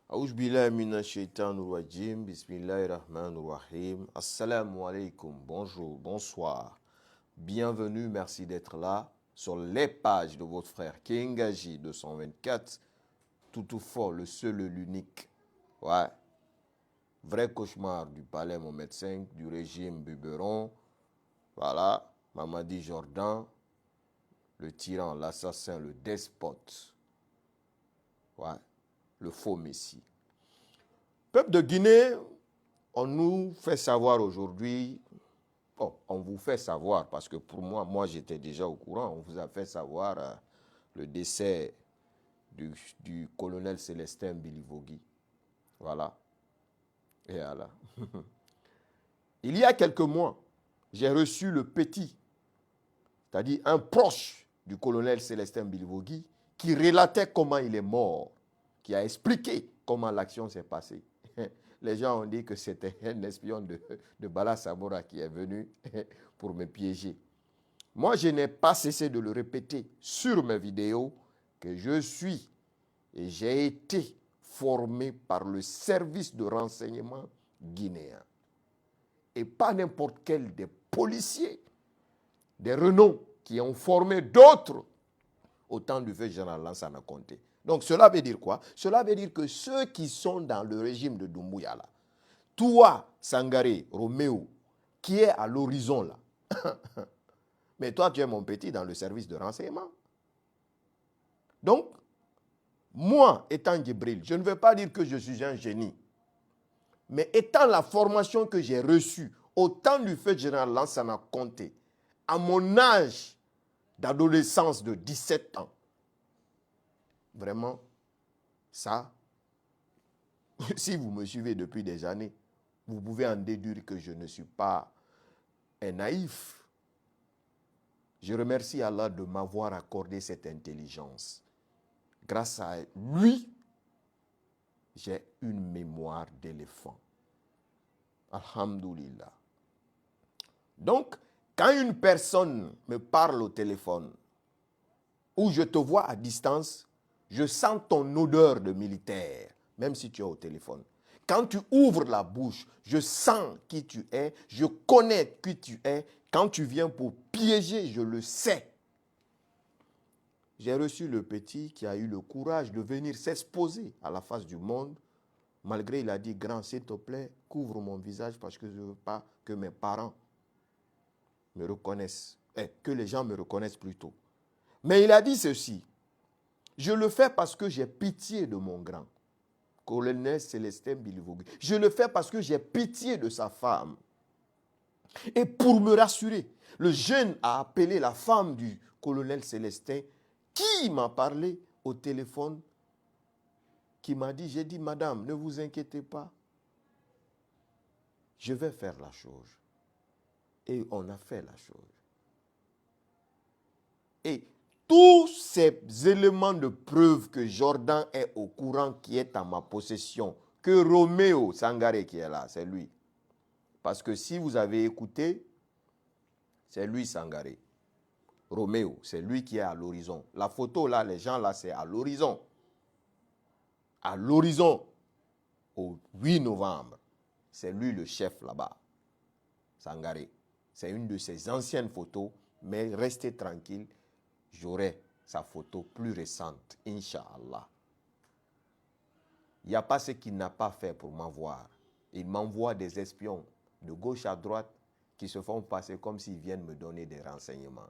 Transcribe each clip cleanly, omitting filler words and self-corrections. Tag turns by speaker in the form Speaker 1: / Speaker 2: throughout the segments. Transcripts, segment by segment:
Speaker 1: Aouj billahi minash shaitanir rajim, bismillahir rahmanir rahim. Assalamu alaikum, bonjour, bonsoir. Bienvenue, merci d'être là sur les pages de votre frère Kengaji 224. Tout fort, le seul et l'unique. Ouais. Vrai cauchemar du palais Mohamed V, du régime Buberon. Voilà. Mamadi Jordan, le tyran, l'assassin, le despote. Ouais. Le faux messie. Peuple de Guinée, on nous fait savoir aujourd'hui, on vous fait savoir, parce que pour moi j'étais déjà au courant, on vous a fait savoir le décès du colonel Célestin Bilivogui. Voilà. Et voilà. Il y a quelques mois, j'ai reçu le petit, c'est-à-dire un proche du colonel Célestin Bilivogui, qui relatait comment il est mort, qui a expliqué comment l'action s'est passée. Les gens ont dit que c'était un espion de Bala Samora qui est venu pour me piéger. Moi, je n'ai pas cessé de le répéter sur mes vidéos que je suis et j'ai été formé par le service de renseignement guinéen. Et pas n'importe quel des policiers, des renoms qui ont formé d'autres au temps du feu général Lansana Conté. Donc cela veut dire quoi? Cela veut dire que ceux qui sont dans le régime de Doumbouya là, toi, Sangaré, Roméo, qui est à l'horizon là, mais toi tu es mon petit dans le service de renseignement. Donc, moi étant Djibril, je ne veux pas dire que je suis un génie, mais étant la formation que j'ai reçue au temps du feu général Lansana Conté, à mon âge d'adolescence de 17 ans, vraiment, ça, si vous me suivez depuis des années, vous pouvez en déduire que je ne suis pas un naïf. Je remercie Allah de m'avoir accordé cette intelligence. Grâce à lui, j'ai une mémoire d'éléphant. Alhamdoulilah. Donc, quand une personne me parle au téléphone, ou je te vois à distance, je sens ton odeur de militaire, même si tu es au téléphone. Quand tu ouvres la bouche, je sens qui tu es, je connais qui tu es. Quand tu viens pour piéger, je le sais. J'ai reçu le petit qui a eu le courage de venir s'exposer à la face du monde. Malgré, il a dit, grand, s'il te plaît, couvre mon visage parce que je ne veux pas que mes parents me reconnaissent, que les gens me reconnaissent plutôt. Mais il a dit ceci, je le fais parce que j'ai pitié de mon grand, colonel Célestin Bilivogui. Je le fais parce que j'ai pitié de sa femme. Et pour me rassurer, le jeune a appelé la femme du colonel Célestin qui m'a parlé au téléphone, qui m'a dit, j'ai dit, madame, ne vous inquiétez pas, je vais faire la chose. Et on a fait la chose. Et tous ces éléments de preuve que Jordan est au courant, qui est en ma possession, que Roméo Sangaré qui est là, c'est lui. Parce que si vous avez écouté, c'est lui Sangaré. Roméo, c'est lui qui est à l'horizon. La photo là, les gens là, c'est à l'horizon. À l'horizon, au 8 novembre, c'est lui le chef là-bas, Sangaré. C'est une de ses anciennes photos, mais restez tranquille, j'aurai sa photo plus récente, Inch'Allah. Il n'y a pas ce qu'il n'a pas fait pour m'avoir. Il m'envoie des espions de gauche à droite qui se font passer comme s'ils viennent me donner des renseignements.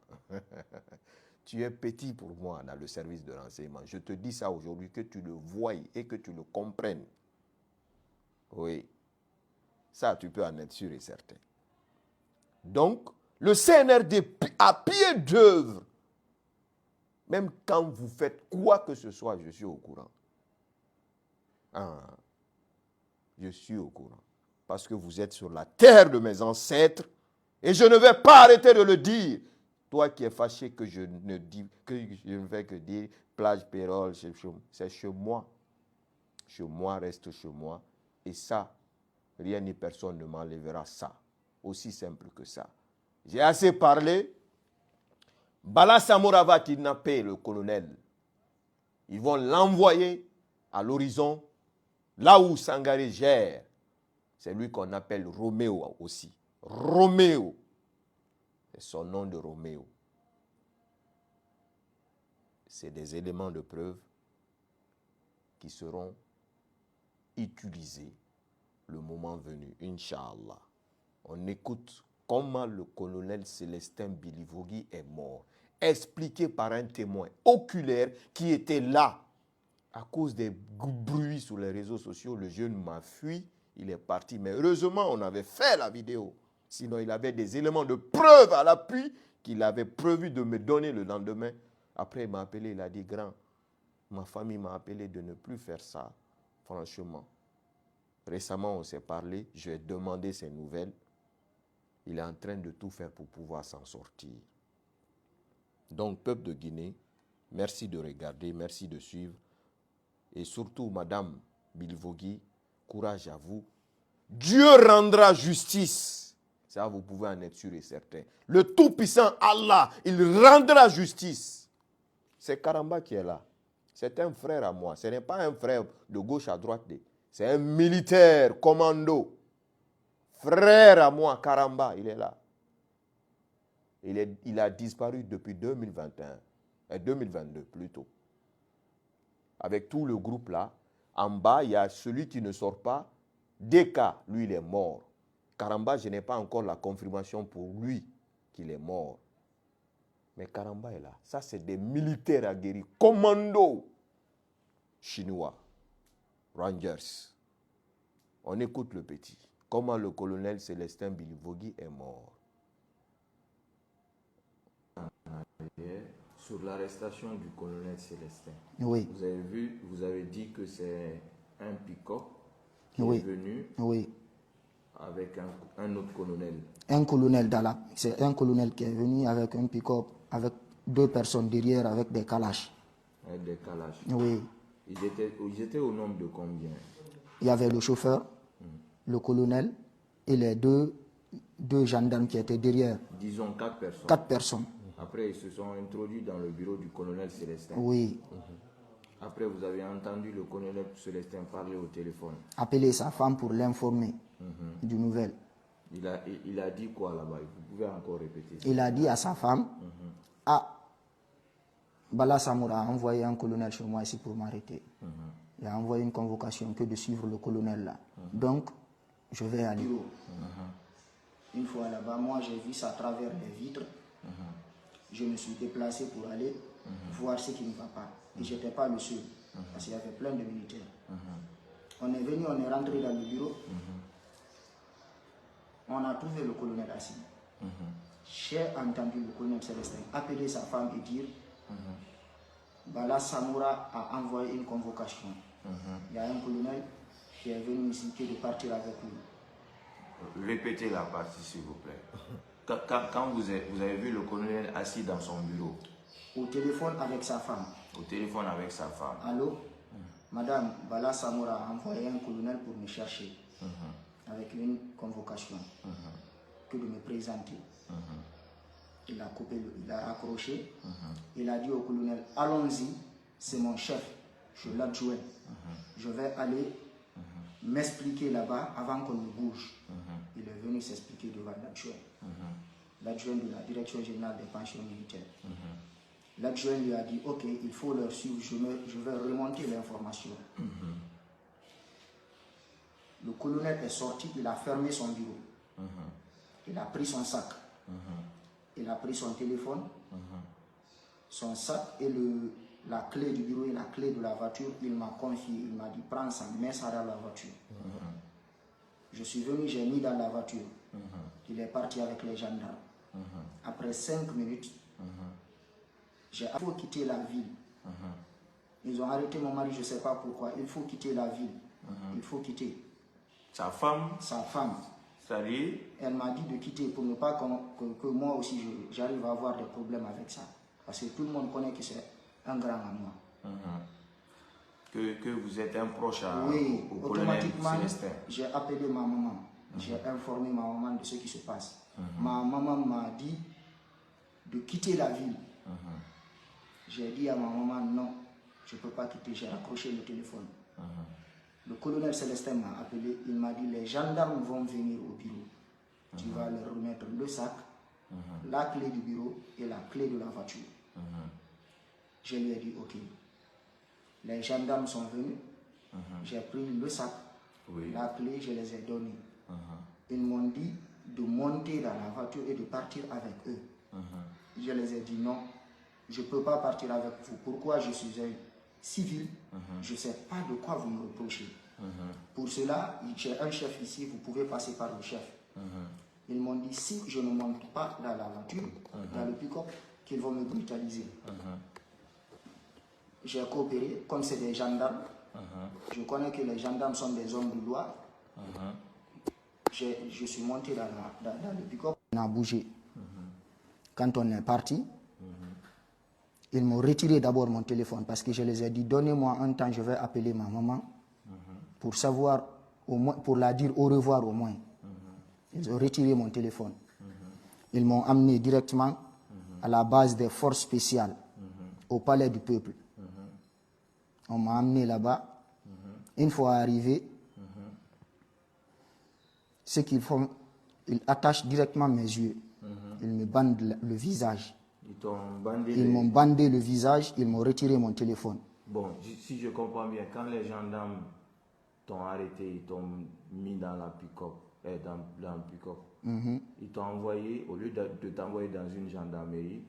Speaker 1: Tu es petit pour moi dans le service de renseignement. Je te dis ça aujourd'hui, que tu le voies et que tu le comprennes. Oui. Ça, tu peux en être sûr et certain. Donc, le CNRD à pied d'œuvre, même quand vous faites quoi que ce soit, je suis au courant. Je suis au courant. Parce que vous êtes sur la terre de mes ancêtres et je ne vais pas arrêter de le dire. Toi qui es fâché que je ne fais que dire plage Pérol, c'est chez moi. Chez moi, reste chez moi. Et ça, rien ni personne ne m'enlèvera ça. Aussi simple que ça. J'ai assez parlé. Bala Samora va kidnapper le colonel. Ils vont l'envoyer à l'horizon Là où Sangaré gère, c'est lui qu'on appelle Roméo aussi. Roméo. C'est son nom de Roméo. C'est des éléments de preuve qui seront utilisés le moment venu, Inch'Allah. On écoute comment le colonel Célestin Bilivogui est mort, expliqué par un témoin oculaire qui était là. À cause des bruits sur les réseaux sociaux, le jeune m'a fui, il est parti. Mais heureusement, on avait fait la vidéo. Sinon, il avait des éléments de preuve à l'appui qu'il avait prévu de me donner le lendemain. Après, il m'a appelé, il a dit, grand, ma famille m'a appelé de ne plus faire ça, franchement. Récemment, on s'est parlé, je lui ai demandé ses nouvelles. Il est en train de tout faire pour pouvoir s'en sortir. Donc, peuple de Guinée, merci de regarder, merci de suivre. Et surtout, Madame Bilivogui, courage à vous. Dieu rendra justice. Ça, vous pouvez en être sûr et certain. Le Tout-Puissant Allah, il rendra justice. C'est Karamba qui est là. C'est un frère à moi. Ce n'est pas un frère de gauche à droite. C'est un militaire, commando. Frère à moi, Karamba, il est là. Il a disparu depuis 2021. 2022 plutôt. Avec tout le groupe là, en bas, il y a celui qui ne sort pas. Deka, lui, il est mort. Karamba, je n'ai pas encore la confirmation pour lui qu'il est mort. Mais Karamba est là. Ça, c'est des militaires aguerris. Commando chinois. Rangers. On écoute le petit. Comment le colonel Célestin Bilivogui est mort. Sur l'arrestation du colonel Célestin.
Speaker 2: Oui.
Speaker 1: Vous avez vu, vous avez dit que c'est un pick-up qui
Speaker 2: Oui.
Speaker 1: est venu
Speaker 2: Oui.
Speaker 1: avec un autre colonel.
Speaker 2: Un colonel c'est un colonel qui est venu avec un pick-up, avec 2 personnes derrière avec des kalash.
Speaker 1: Avec des kalash.
Speaker 2: Oui.
Speaker 1: Ils étaient au nombre de combien?
Speaker 2: Il y avait le chauffeur, le colonel et les deux gendarmes qui étaient derrière.
Speaker 1: Disons 4 personnes.
Speaker 2: 4 personnes.
Speaker 1: Après, ils se sont introduits dans le bureau du colonel Célestin.
Speaker 2: Oui.
Speaker 1: Après, vous avez entendu le colonel Célestin parler au téléphone.
Speaker 2: Appeler sa femme pour l'informer du nouvelle.
Speaker 1: Il a dit quoi là-bas? Vous pouvez encore répéter ça.
Speaker 2: Il a dit à sa femme, Bala Samoura a envoyé un colonel chez moi ici pour m'arrêter. Il a envoyé une convocation que de suivre le colonel là. Donc, je vais aller. Une fois là-bas, moi j'ai vu ça à travers les vitres. Je me suis déplacé pour aller voir ce qui ne va pas. Et je n'étais pas le seul, parce qu'il y avait plein de militaires. On est venu, on est rentré dans le bureau. On a trouvé le colonel assis. J'ai entendu le colonel Célestin appeler sa femme et dire Bala Samoura a envoyé une convocation. Il y a un colonel qui est venu ici qui est de partir avec lui.
Speaker 1: Répétez la partie, s'il vous plaît. Quand vous avez vu le colonel assis dans son bureau.
Speaker 2: Au téléphone avec sa femme.
Speaker 1: Au téléphone avec sa femme.
Speaker 2: Allô, Madame Bala Samoura a envoyé un colonel pour me chercher. Avec une convocation. Que de me présenter. Il a coupé, il a raccroché. Il a dit au colonel, allons-y, c'est mon chef, je l'adjoins. Je vais aller m'expliquer là-bas avant qu'on ne bouge. Il est venu s'expliquer devant l'adjoint. L'adjoint de la direction générale des pensions militaires. L'adjoint lui a dit, ok, il faut leur suivre, je vais remonter l'information. Le colonel est sorti, il a fermé son bureau. Il a pris son sac. Il a pris son téléphone, son sac et la clé du bureau et la clé de la voiture. Il m'a confié, il m'a dit, prends ça, mets ça dans la voiture. Je suis venu, j'ai mis dans la voiture. Il est parti avec les gendarmes. Après 5 minutes, il faut quitter la ville. Ils ont arrêté mon mari, je ne sais pas pourquoi. Il faut quitter la ville. Il faut quitter.
Speaker 1: Sa femme?
Speaker 2: Sa femme.
Speaker 1: C'est-à-dire?
Speaker 2: Elle m'a dit de quitter pour ne pas que moi aussi j'arrive à avoir des problèmes avec ça. Parce que tout le monde connaît que c'est un grand à moi.
Speaker 1: Que vous êtes un proche au
Speaker 2: automatiquement,
Speaker 1: colonel Célestin.
Speaker 2: J'ai appelé ma maman. J'ai informé ma maman de ce qui se passe. Ma maman m'a dit de quitter la ville. J'ai dit à ma maman, non, je ne peux pas quitter. J'ai raccroché le téléphone. Le colonel Célestin m'a appelé, il m'a dit les gendarmes vont venir au bureau. Tu vas leur remettre le sac, la clé du bureau et la clé de la voiture. Je lui ai dit ok. Les gendarmes sont venus, j'ai pris le sac, la clé, je les ai donnés. Ils m'ont dit de monter dans la voiture et de partir avec eux. Je les ai dit non, je ne peux pas partir avec vous. Pourquoi? Je suis un civil, je ne sais pas de quoi vous me reprochez. Pour cela, j'ai un chef ici, vous pouvez passer par le chef. Ils m'ont dit si je ne monte pas dans la voiture, dans le pick-up, qu'ils vont me brutaliser. J'ai coopéré, comme c'est des gendarmes. Je connais que les gendarmes sont des hommes de loi. Je suis monté dans le pick-up. On a bougé. Quand on est parti, ils m'ont retiré d'abord mon téléphone parce que je les ai dit donnez-moi un temps, je vais appeler ma maman pour savoir, au moins, pour la dire au revoir au moins. Ils ont retiré mon téléphone. Ils m'ont amené directement à la base des forces spéciales, au palais du peuple. On m'a amené là-bas. Une fois arrivé, ce qu'ils font, ils attachent directement mes yeux. Ils me bandent le visage. Ils m'ont bandé le visage, ils m'ont retiré mon téléphone.
Speaker 1: Bon, si je comprends bien, quand les gendarmes t'ont arrêté, ils t'ont mis dans la pick-up, dans le pick-up, ils t'ont envoyé, au lieu de t'envoyer dans une gendarmerie,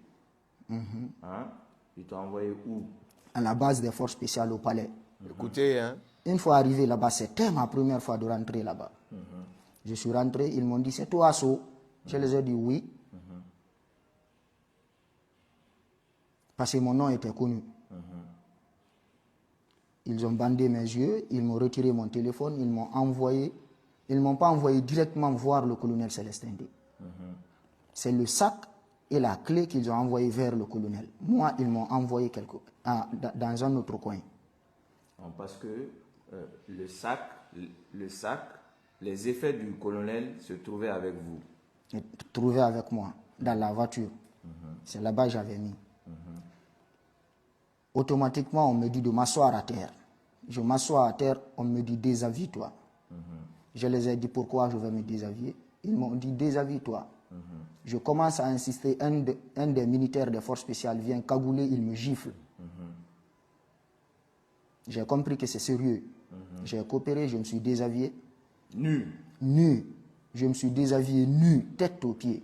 Speaker 1: ils t'ont envoyé où?
Speaker 2: À la base des forces spéciales au palais.
Speaker 1: Écoutez, hein.
Speaker 2: Une fois arrivé là-bas, c'était ma première fois de rentrer là-bas. Je suis rentré, ils m'ont dit c'est toi Asso? Je les ai dit oui. Parce que mon nom était connu. Ils ont bandé mes yeux, ils m'ont retiré mon téléphone, ils m'ont envoyé. Ils ne m'ont pas envoyé directement voir le colonel Célestin D. C'est le sac et la clé qu'ils ont envoyé vers le colonel. Moi, ils m'ont envoyé dans un autre coin.
Speaker 1: Parce que le sac, les effets du colonel se trouvaient avec vous.
Speaker 2: Ils se trouvaient avec moi, dans la voiture. C'est là-bas que j'avais mis. Automatiquement, on me dit de m'asseoir à terre. Je m'assois à terre, on me dit déshabille-toi. Je les ai dit pourquoi je vais me déshabiller. Ils m'ont dit déshabille-toi. Je commence à insister, un des militaires des forces spéciales vient cagouler, il me gifle. J'ai compris que c'est sérieux. J'ai coopéré, je me suis déshabillé. Nu. Je me suis déshabillé nu, tête aux pieds.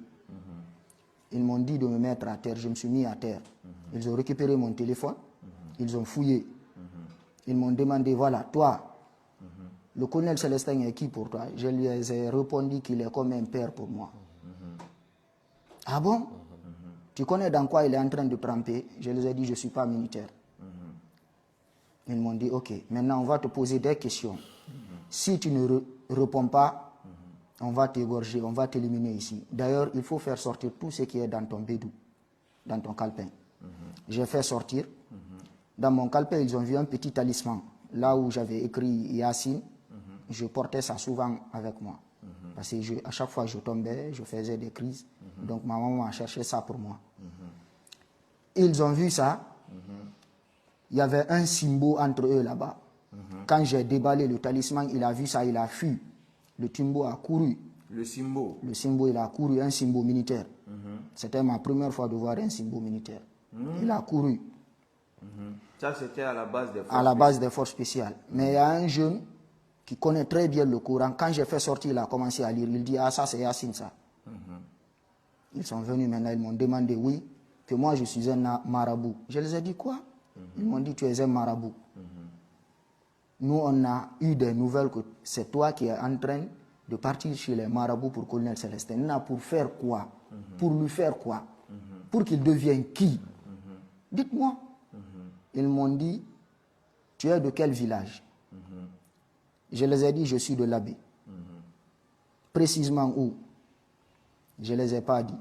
Speaker 2: Ils m'ont dit de me mettre à terre, je me suis mis à terre. Ils ont récupéré mon téléphone, ils ont fouillé. Ils m'ont demandé, voilà, toi, le colonel Célestin est qui pour toi? Je lui ai répondu qu'il est comme un père pour moi. Ah bon? Tu connais dans quoi il est en train de tremper? Je les ai dit, je ne suis pas militaire. Ils m'ont dit, ok, maintenant on va te poser des questions. Si tu ne réponds pas, on va t'égorger, on va t'éliminer ici. D'ailleurs, il faut faire sortir tout ce qui est dans ton bédou, dans ton calepin. J'ai fait sortir. Dans mon calepin, ils ont vu un petit talisman. Là où j'avais écrit Yassine, je portais ça souvent avec moi. Parce que à chaque fois que je tombais, je faisais des crises. Donc ma maman a cherché ça pour moi. Ils ont vu ça. Il y avait un symbole entre eux là-bas. Quand j'ai déballé le talisman, il a vu ça, il a fui. Le Timbo a couru.
Speaker 1: Le symbole? Le
Speaker 2: symbole, il a couru, un symbole militaire. C'était ma première fois de voir un symbole militaire. Il a couru.
Speaker 1: Ça, c'était à la base des forces
Speaker 2: spéciales. À la base des forces spéciales. Mais il y a un jeune qui connaît très bien le Coran. Quand j'ai fait sortir, il a commencé à lire. Il dit, ah ça c'est Yassine ça. Ils sont venus maintenant, ils m'ont demandé, oui, que moi je suis un marabout. Je les ai dit quoi? Ils m'ont dit, tu es un marabout. Nous, on a eu des nouvelles que c'est toi qui es en train de partir chez les marabouts pour colonel Célestin. Maintenant, pour faire quoi? Pour lui faire quoi? Pour qu'il devienne qui? Dites-moi. Ils m'ont dit, tu es de quel village? Je les ai dit, je suis de l'Abbé. Précisément où? Je ne les ai pas dit.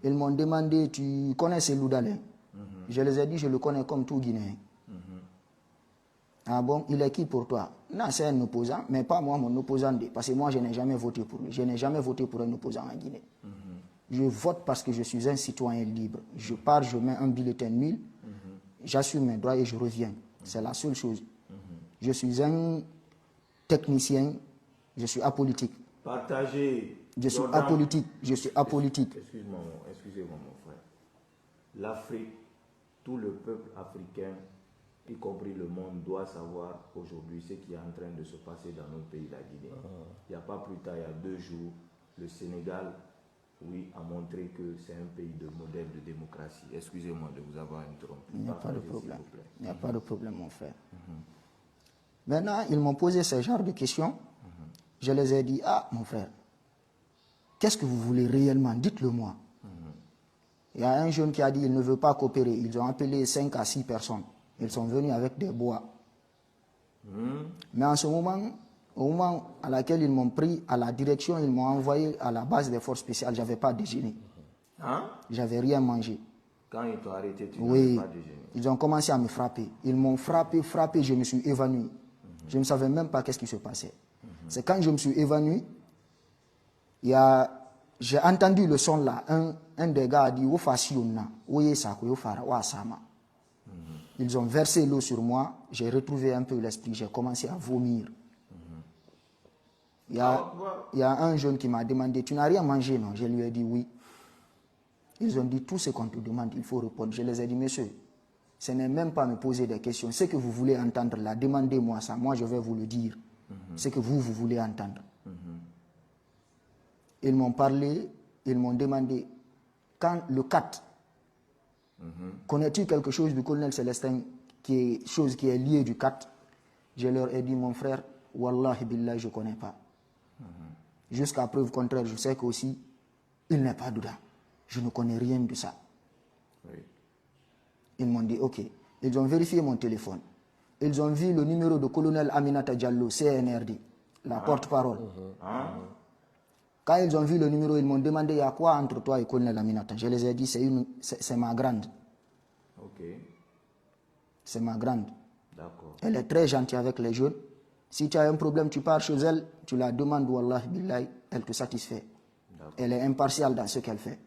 Speaker 2: Ils m'ont demandé, tu connais Selou Dalin? Je les ai dit, je le connais comme tout Guinéen. Ah bon, il est qui pour toi? Non, c'est un opposant, mais pas moi, mon opposant. Parce que moi, je n'ai jamais voté pour lui. Je n'ai jamais voté pour un opposant en Guinée. Je vote parce que je suis un citoyen libre. Je pars, je mets un bulletin nul, j'assume mes droits et je reviens. C'est la seule chose. Je suis un technicien, je suis apolitique.
Speaker 1: Partagez.
Speaker 2: Je suis
Speaker 1: Jordan.
Speaker 2: apolitique, je suis apolitique.
Speaker 1: Excusez-moi mon frère. L'Afrique, tout le peuple africain, y compris le monde, doit savoir aujourd'hui ce qui est en train de se passer dans notre pays, la Guinée. Il n'y a pas plus tard, il y a 2 jours, le Sénégal, oui, a montré que c'est un pays de modèle de démocratie. Excusez-moi de vous avoir interrompu.
Speaker 2: Il n'y a pas de
Speaker 1: Partagez,
Speaker 2: problème.
Speaker 1: s'il vous plaît.
Speaker 2: Il n'y a pas de problème, mon frère. Maintenant, ils m'ont posé ce genre de questions. Je les ai dit, ah, mon frère, qu'est-ce que vous voulez réellement? Dites-le moi. Il y a un jeune qui a dit, il ne veut pas coopérer. Ils ont appelé 5 à 6 personnes. Ils sont venus avec des bois. Mais en ce moment, au moment à laquelle ils m'ont pris à la direction, ils m'ont envoyé à la base des forces spéciales. Je n'avais pas déjeuné.
Speaker 1: Hein?
Speaker 2: J'avais rien mangé.
Speaker 1: Quand ils t'ont arrêté, tu
Speaker 2: Oui,
Speaker 1: n'avais pas déjeuné.
Speaker 2: ils ont commencé à me frapper. Ils m'ont frappé, je me suis évanoui. Je ne savais même pas qu'est-ce qui se passait. C'est quand je me suis évanoui, j'ai entendu le son là. Un des gars a dit, ils ont versé l'eau sur moi. J'ai retrouvé un peu l'esprit. J'ai commencé à vomir. Il y a un jeune qui m'a demandé, tu n'as rien mangé, non? Je lui ai dit oui. Ils ont dit, tout ce qu'on te demande, il faut répondre. Je les ai dit, monsieur, ce n'est même pas me poser des questions. Ce que vous voulez entendre là, demandez-moi ça. Moi, je vais vous le dire. Ce que vous voulez entendre. Ils m'ont parlé, ils m'ont demandé, quand le 4, connais-tu quelque chose du colonel Célestin, chose qui est liée du 4? Je leur ai dit, mon frère, Wallahi billah, je ne connais pas. Jusqu'à preuve contraire, je sais qu'aussi, il n'est pas dedans. Je ne connais rien de ça.
Speaker 1: Oui.
Speaker 2: Ils m'ont dit, ok. Ils ont vérifié mon téléphone. Ils ont vu le numéro de colonel Aminata Diallo, CNRD, la porte-parole. Quand ils ont vu le numéro, ils m'ont demandé, il y a quoi entre toi et colonel Aminata? Je les ai dit, c'est ma grande.
Speaker 1: Ok.
Speaker 2: C'est ma grande.
Speaker 1: D'accord.
Speaker 2: Elle est très gentille avec les jeunes. Si tu as un problème, tu pars chez elle, tu la demandes, Wallah billahi, elle te satisfait. Elle est impartiale dans ce qu'elle fait.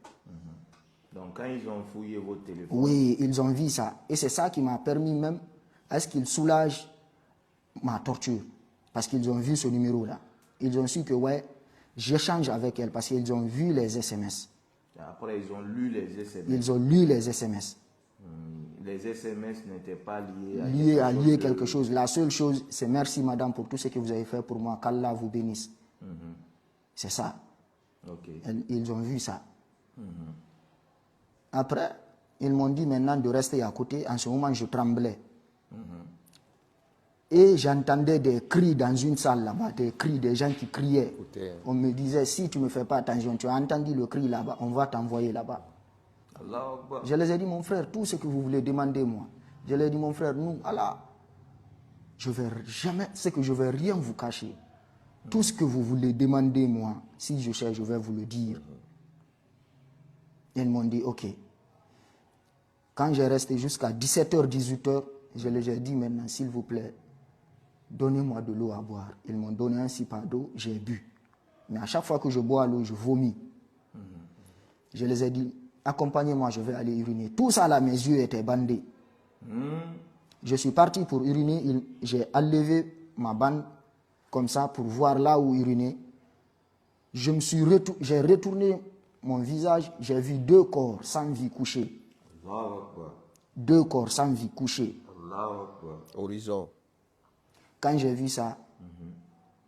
Speaker 1: Donc quand ils ont fouillé votre téléphone...
Speaker 2: Oui, ils ont vu ça. Et c'est ça qui m'a permis même à ce qu'ils soulagent ma torture. Parce qu'ils ont vu ce numéro-là. Ils ont su que, ouais, j'échange avec elle parce qu'ils ont vu les SMS.
Speaker 1: Après, ils ont lu les SMS.
Speaker 2: Ils ont lu les SMS.
Speaker 1: Les SMS n'étaient pas liés à
Speaker 2: quelque chose. La seule chose, c'est merci madame pour tout ce que vous avez fait pour moi. Qu'Allah vous bénisse. C'est ça.
Speaker 1: Okay.
Speaker 2: Ils ont vu ça. Après, ils m'ont dit maintenant de rester à côté. En ce moment, je tremblais. Et j'entendais des cris dans une salle là-bas, des cris, des gens qui criaient. On me disait, si tu ne me fais pas attention, tu as entendu le cri là-bas, on va t'envoyer là-bas. Je les ai dit, mon frère, tout ce que vous voulez, demandez-moi. Je leur ai dit, mon frère, nous, Allah, je vais rien vous cacher. Tout ce que vous voulez, demandez-moi. Si je cherche, je vais vous le dire. Ils m'ont dit, ok. Quand j'ai resté jusqu'à 17h, 18h, je les ai dit maintenant, s'il vous plaît, donnez-moi de l'eau à boire. Ils m'ont donné un sipa d'eau, j'ai bu. Mais à chaque fois que je bois l'eau, je vomis. Je les ai dit, accompagnez-moi, je vais aller uriner. Tout ça là, mes yeux étaient bandés. Je suis parti pour uriner, j'ai enlevé ma bande comme ça pour voir là où uriner. J'ai retourné mon visage, j'ai vu 2 corps sans vie couchés. 2 corps sans vie couchés.
Speaker 1: Horizon.
Speaker 2: Quand j'ai vu ça,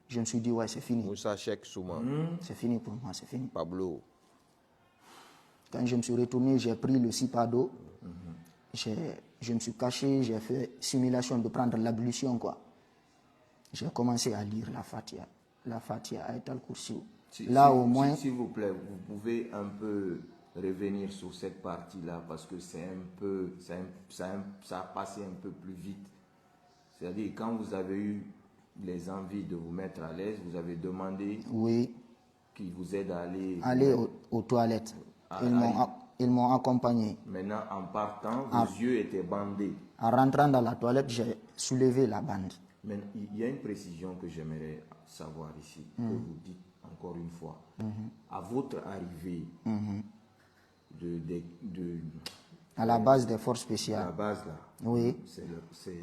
Speaker 2: je me suis dit, ouais, c'est fini.
Speaker 1: Moussa Cheikh Souma.
Speaker 2: C'est fini pour moi, c'est fini.
Speaker 1: Pablo.
Speaker 2: Quand je me suis retourné, j'ai pris le sipa d'eau. Je me suis caché, j'ai fait simulation de prendre l'ablution, quoi. J'ai commencé à lire la Fatiha. La Fatiha, Ayat al-Kursi. Là, au moins...
Speaker 1: S'il vous plaît, vous pouvez un peu revenir sur cette partie-là parce que c'est un peu... Ça a passé un peu plus vite. C'est-à-dire, quand vous avez eu les envies de vous mettre à l'aise, vous avez demandé...
Speaker 2: Oui.
Speaker 1: Qu'ils vous aident à
Speaker 2: aller aux toilettes. Ils m'ont accompagné.
Speaker 1: Maintenant, en partant, vos yeux étaient bandés.
Speaker 2: En rentrant dans la toilette, j'ai soulevé la bande.
Speaker 1: Mais il y a une précision que j'aimerais savoir ici, que vous dites encore une fois. À votre arrivée
Speaker 2: à la base des forces spéciales.
Speaker 1: À la base là.
Speaker 2: Oui.
Speaker 1: C'est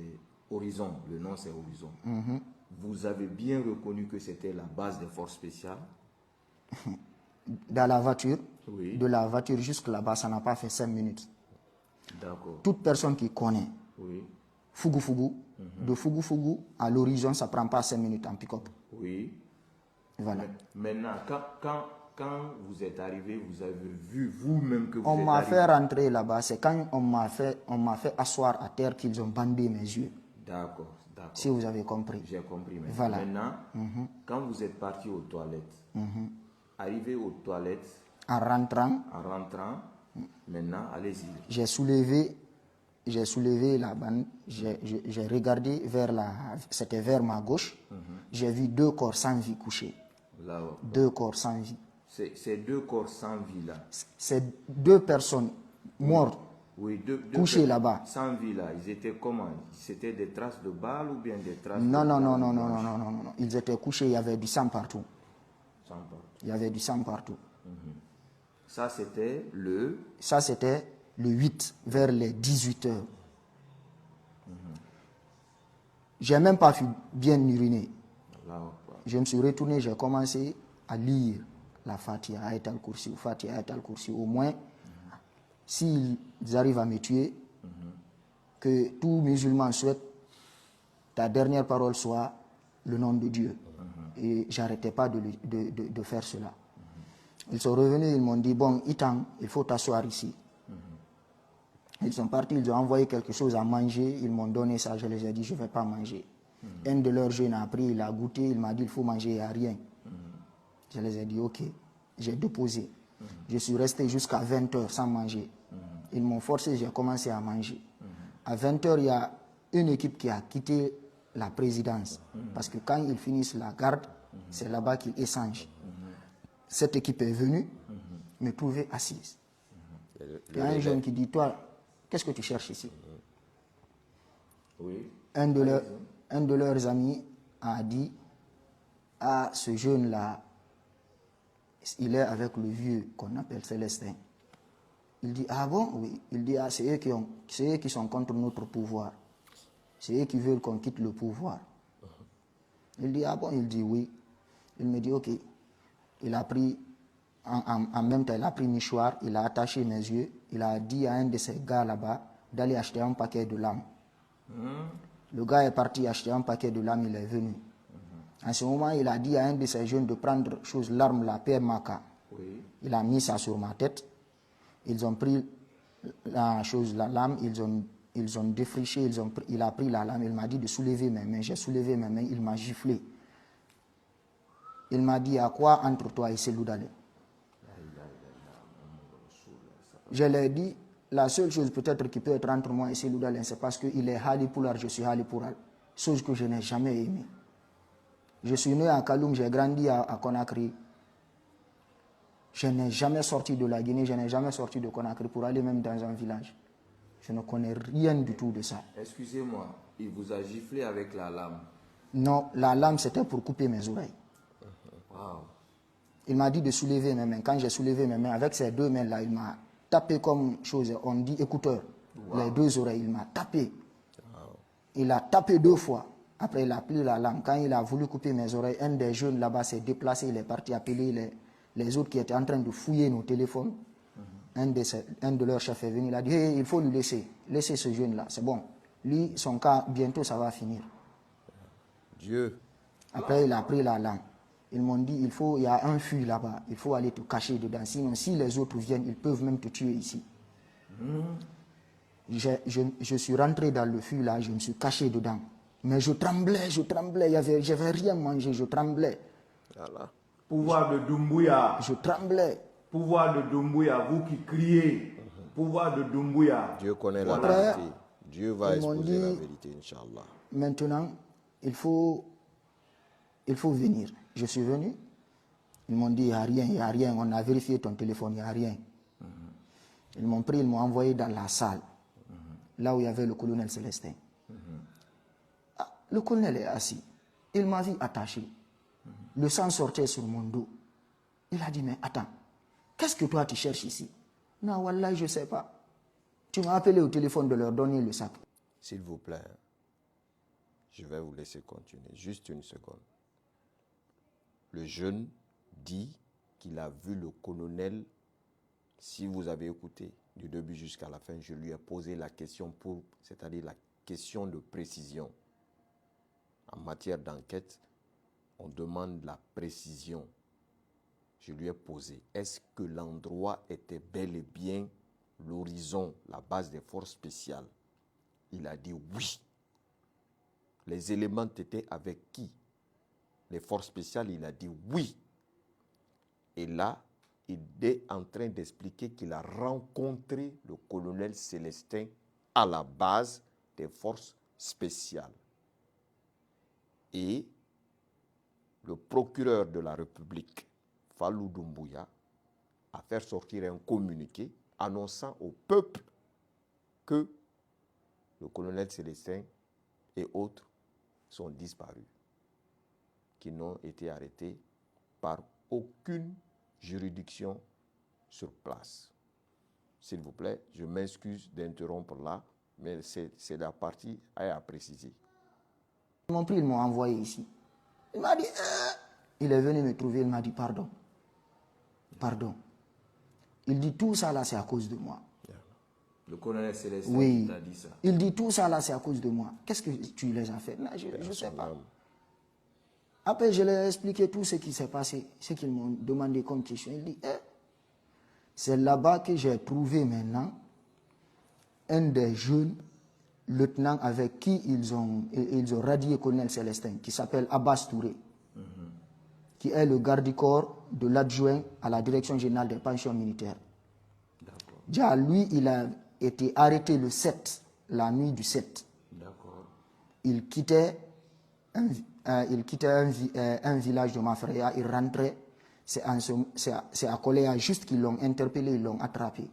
Speaker 1: Horizon, le nom c'est Horizon. vous avez bien reconnu que c'était la base des forces spéciales?
Speaker 2: Dans la voiture,
Speaker 1: Oui.
Speaker 2: de la voiture jusque là-bas, ça n'a pas fait 5 minutes.
Speaker 1: D'accord.
Speaker 2: Toute personne qui connaît
Speaker 1: Oui.
Speaker 2: Fougou, de Fougou à l'horizon, ça ne prend pas 5 minutes en pick-up.
Speaker 1: Oui.
Speaker 2: Voilà.
Speaker 1: Maintenant, quand vous êtes arrivé, vous avez vu vous-même que vous
Speaker 2: On
Speaker 1: êtes
Speaker 2: m'a
Speaker 1: arrivé.
Speaker 2: fait rentrer là-bas. C'est quand on m'a fait asseoir à terre qu'ils ont bandé mes yeux.
Speaker 1: D'accord, d'accord.
Speaker 2: Si vous avez compris.
Speaker 1: J'ai compris. Mais
Speaker 2: Voilà.
Speaker 1: maintenant, quand vous êtes parti aux toilettes, arrivé aux toilettes,
Speaker 2: En rentrant,
Speaker 1: maintenant, allez-y.
Speaker 2: j'ai soulevé la bande, j'ai regardé c'était vers ma gauche, j'ai vu 2 corps sans vie couchés.
Speaker 1: Là,
Speaker 2: 2 corps sans vie.
Speaker 1: ces 2 corps sans vie là.
Speaker 2: C'est 2 personnes mortes,
Speaker 1: Oui, deux
Speaker 2: couchées là-bas.
Speaker 1: sans vie là, ils étaient comment? C'était des traces de balles ou bien des traces
Speaker 2: Non,
Speaker 1: de
Speaker 2: non, non,
Speaker 1: balles
Speaker 2: non, non,
Speaker 1: blanches?
Speaker 2: non, non, non, non. Ils étaient couchés, il y avait du sang partout.
Speaker 1: Sans balles.
Speaker 2: Il y avait du sang partout.
Speaker 1: Ça, c'était le...
Speaker 2: Ça, c'était le 8, vers les 18 heures. J'ai même pas bien uriné.
Speaker 1: Là,
Speaker 2: Je me suis retourné, j'ai commencé à lire la Fatiha, Ayat al-Kursi, Fatiha, Ayat al-Kursi. Au moins, s'ils arrivent à me tuer, que tout musulman souhaite, ta dernière parole soit le nom de Dieu. Et j'arrêtais pas de faire cela. Ils sont revenus, ils m'ont dit, bon, Itang, il faut t'asseoir ici. Ils sont partis, ils ont envoyé quelque chose à manger, ils m'ont donné ça, je les ai dit, je ne vais pas manger. Un de leurs jeunes a pris, il a goûté, il m'a dit, il faut manger, il n'y a rien. Je les ai dit, ok, j'ai déposé. Je suis resté jusqu'à 20 heures sans manger. Ils m'ont forcé, j'ai commencé à manger. À 20 heures, il y a une équipe qui a quitté la présidence. Parce que quand ils finissent la garde, c'est là-bas qu'ils échangent. Cette équipe est venue me trouver assise. Il y a un jeune qui dit, toi, qu'est-ce que tu cherches ici?
Speaker 1: oui.
Speaker 2: Un de leurs amis a dit, ah, ce jeune-là, il est avec le vieux qu'on appelle Célestin. Il dit, ah bon? Oui. Il dit, ah, c'est eux qui sont contre notre pouvoir. C'est eux qui veulent qu'on quitte le pouvoir. Il dit, ah bon? Il dit, oui. Il me dit, ok. Il a pris, en même temps, il a pris mouchoir, il a attaché mes yeux, il a dit à un de ces gars là-bas d'aller acheter un paquet de lames. Le gars est parti acheter un paquet de lames, il est venu. En ce moment, il a dit à un de ces jeunes de prendre l'arme, la pierre maca.
Speaker 1: Oui.
Speaker 2: Il a mis ça sur ma tête. Ils ont pris la lame, ils ont défriché, il a pris la lame, il m'a dit de soulever mes mains. J'ai soulevé mes mains, il m'a giflé. Il m'a dit, à quoi entre toi et Selou Dalé? Je lui ai dit, la seule chose peut-être qui peut être entre moi et Selou Dalé, c'est parce qu'il est Hali Poular, je suis Hali Poular. Chose que je n'ai jamais aimée. Je suis né à Kaloum, j'ai grandi à Conakry. Je n'ai jamais sorti de la Guinée, je n'ai jamais sorti de Conakry pour aller même dans un village. Je ne connais rien du tout de ça.
Speaker 1: Excusez-moi, il vous a giflé avec la lame?
Speaker 2: Non, la lame c'était pour couper mes oreilles.
Speaker 1: Wow.
Speaker 2: Il m'a dit de soulever mes mains. Quand j'ai soulevé mes mains, avec ces 2 mains-là, il m'a tapé comme chose, on dit écouteur. Wow. Les 2 oreilles, il m'a tapé. Wow. Il a tapé 2 fois. Après, il a pris la lame. Quand il a voulu couper mes oreilles, un des jeunes là-bas s'est déplacé, il est parti appeler les autres qui étaient en train de fouiller nos téléphones. Un de leurs chefs est venu, il a dit, hey, il faut lui laisser ce jeune-là, c'est bon. Lui, son cas, bientôt, ça va finir.
Speaker 1: Dieu.
Speaker 2: Après, il a pris la lame. Ils m'ont dit, il y a un fût là-bas, il faut aller te cacher dedans. Sinon, si les autres viennent, ils peuvent même te tuer ici. Je suis rentré dans le fût là, je me suis caché dedans. Mais je tremblais, je n'avais rien mangé, je tremblais.
Speaker 1: Voilà.
Speaker 3: Pouvoir de Doumbouya.
Speaker 2: Je tremblais.
Speaker 3: Pouvoir de Doumbouya, vous qui criez. Pouvoir de Doumbouya.
Speaker 1: Dieu connaît la
Speaker 2: Après,
Speaker 1: vérité. Dieu va exposer la vérité, Inch'Allah.
Speaker 2: Maintenant, il faut venir. Je suis venu. Ils m'ont dit, il n'y a rien. On a vérifié ton téléphone, il n'y a rien. Ils m'ont pris, ils m'ont envoyé dans la salle, là où il y avait le colonel Célestin. Ah, le colonel est assis. Il m'a vu attaché. Le sang sortait sur mon dos. Il a dit, mais attends, qu'est-ce que toi tu cherches ici? Non, wallah, je ne sais pas. Tu m'as appelé au téléphone de leur donner le sac.
Speaker 1: S'il vous plaît, Je vais vous laisser continuer. Juste une seconde. Le jeune dit qu'il a vu le colonel. Si vous avez écouté du début jusqu'à la fin, je lui ai posé la question c'est-à-dire la question de précision. En matière d'enquête, on demande la précision. Je lui ai posé, est-ce que l'endroit était bel et bien l'horizon, la base des forces spéciales? Il a dit oui. Les éléments étaient avec qui? Les forces spéciales, il a dit oui. Et là, il est en train d'expliquer qu'il a rencontré le colonel Célestin à la base des forces spéciales. Et le procureur de la République, Fallou Doumbouya, a fait sortir un communiqué annonçant au peuple que le colonel Célestin et autres sont disparus, qui n'ont été arrêtés par aucune juridiction sur place. S'il vous plaît, je m'excuse d'interrompre là, mais c'est la partie à préciser.
Speaker 2: Ils m'ont pris, ils m'ont envoyé ici. Il m'a dit, il est venu me trouver, il m'a dit pardon. Pardon. Il dit tout ça là, c'est à cause de moi.
Speaker 1: Le colonel Célestin
Speaker 2: Oui.
Speaker 1: t'a dit ça.
Speaker 2: Il dit tout ça là, c'est à cause de moi. Qu'est-ce que tu les as fait? Je ne sais pas. Après, je leur ai expliqué tout ce qui s'est passé, ce qu'ils m'ont demandé comme question. Il dit, c'est là-bas que j'ai trouvé maintenant un des jeunes lieutenants avec qui ils ont radié le colonel Célestin, qui s'appelle Abbas Touré, qui est le garde du corps de l'adjoint à la direction générale des pensions militaires. Déjà, lui, il a été arrêté le 7, la nuit du 7. Il quittait un village de Mafreya, il rentrait, c'est à Koléa juste qu'ils l'ont interpellé, ils l'ont attrapé.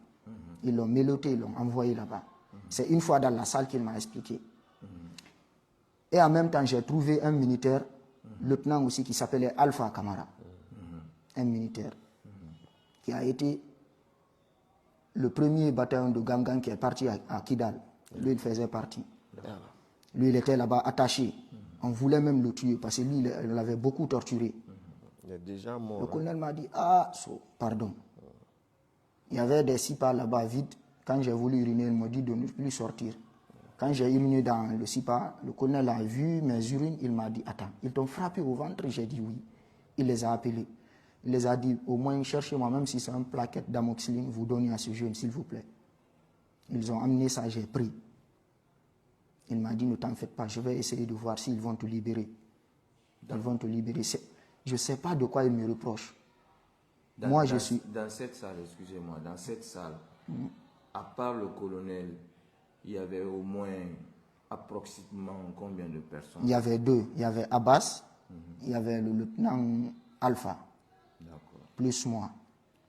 Speaker 2: Ils l'ont méloté, ils l'ont envoyé là-bas. C'est une fois dans la salle qu'il m'a expliqué. Et en même temps, j'ai trouvé un militaire, lieutenant aussi, qui s'appelait Alpha Kamara. Un militaire qui a été le premier bataillon de Gangan qui est parti à Kidal. Lui, il faisait partie. Lui, il était là-bas attaché. On voulait même le tuer parce que lui, il l'avait beaucoup torturé.
Speaker 1: Il est déjà mort.
Speaker 2: Le colonel m'a dit, pardon. Il y avait des SIPA là-bas vides. Quand j'ai voulu uriner, il m'a dit de ne plus sortir. Quand j'ai uriné dans le SIPA, le colonel a vu mes urines, il m'a dit, attends, ils t'ont frappé au ventre? J'ai dit oui. Il les a appelés. Il les a dit, au moins cherchez-moi, même si c'est une plaquette d'amoxicilline, vous donnez à ce jeune, s'il vous plaît. Ils ont amené ça, j'ai pris. Il m'a dit, ne t'en faites pas, je vais essayer de voir s'ils vont te libérer. Ils vont te libérer. Je ne sais pas de quoi ils me reprochent. Moi, je suis...
Speaker 1: Dans cette salle, excusez-moi, dans cette salle, à part le colonel, il y avait au moins approximativement combien de personnes?
Speaker 2: Il y avait deux. Il y avait Abbas, il y avait le lieutenant Alpha, plus moi.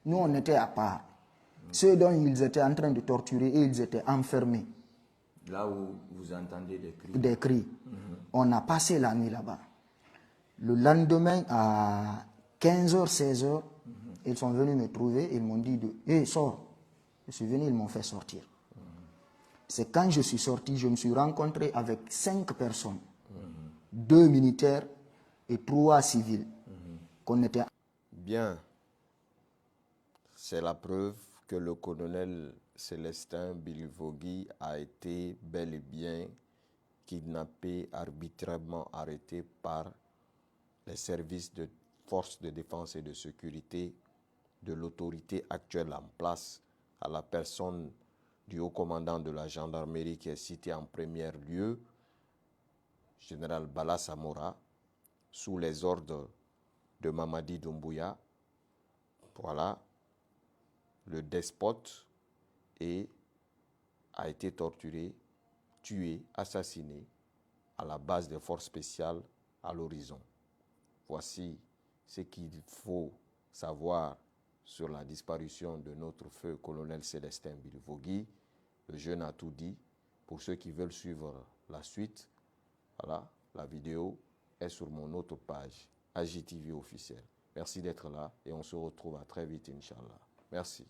Speaker 2: Nous, on était à part. Ceux dont ils étaient en train de torturer, et ils étaient enfermés.
Speaker 1: Là où vous entendez des cris.
Speaker 2: Des cris. On a passé la nuit là-bas. Le lendemain, à 15h, 16h, ils sont venus me trouver, ils m'ont dit, sors. Je suis venu, ils m'ont fait sortir. C'est quand je suis sorti, je me suis rencontré avec 5 personnes, 2 militaires et 3 civils. Qu'on était...
Speaker 1: Bien. C'est la preuve que le colonel Célestin Bilivogui a été bel et bien kidnappé, arbitrairement arrêté par les services de forces de défense et de sécurité de l'autorité actuelle en place, à la personne du haut commandant de la gendarmerie qui est cité en premier lieu, général Bala Samora, sous les ordres de Mamadi Doumbouya. Voilà, le despote a été torturé, tué, assassiné à la base des forces spéciales à l'horizon. Voici ce qu'il faut savoir sur la disparition de notre feu colonel Célestin Bilivogui. Le jeune a tout dit. Pour ceux qui veulent suivre la suite, voilà, la vidéo est sur mon autre page, AJTV officiel. Merci d'être là et on se retrouve à très vite, Inch'Allah. Merci.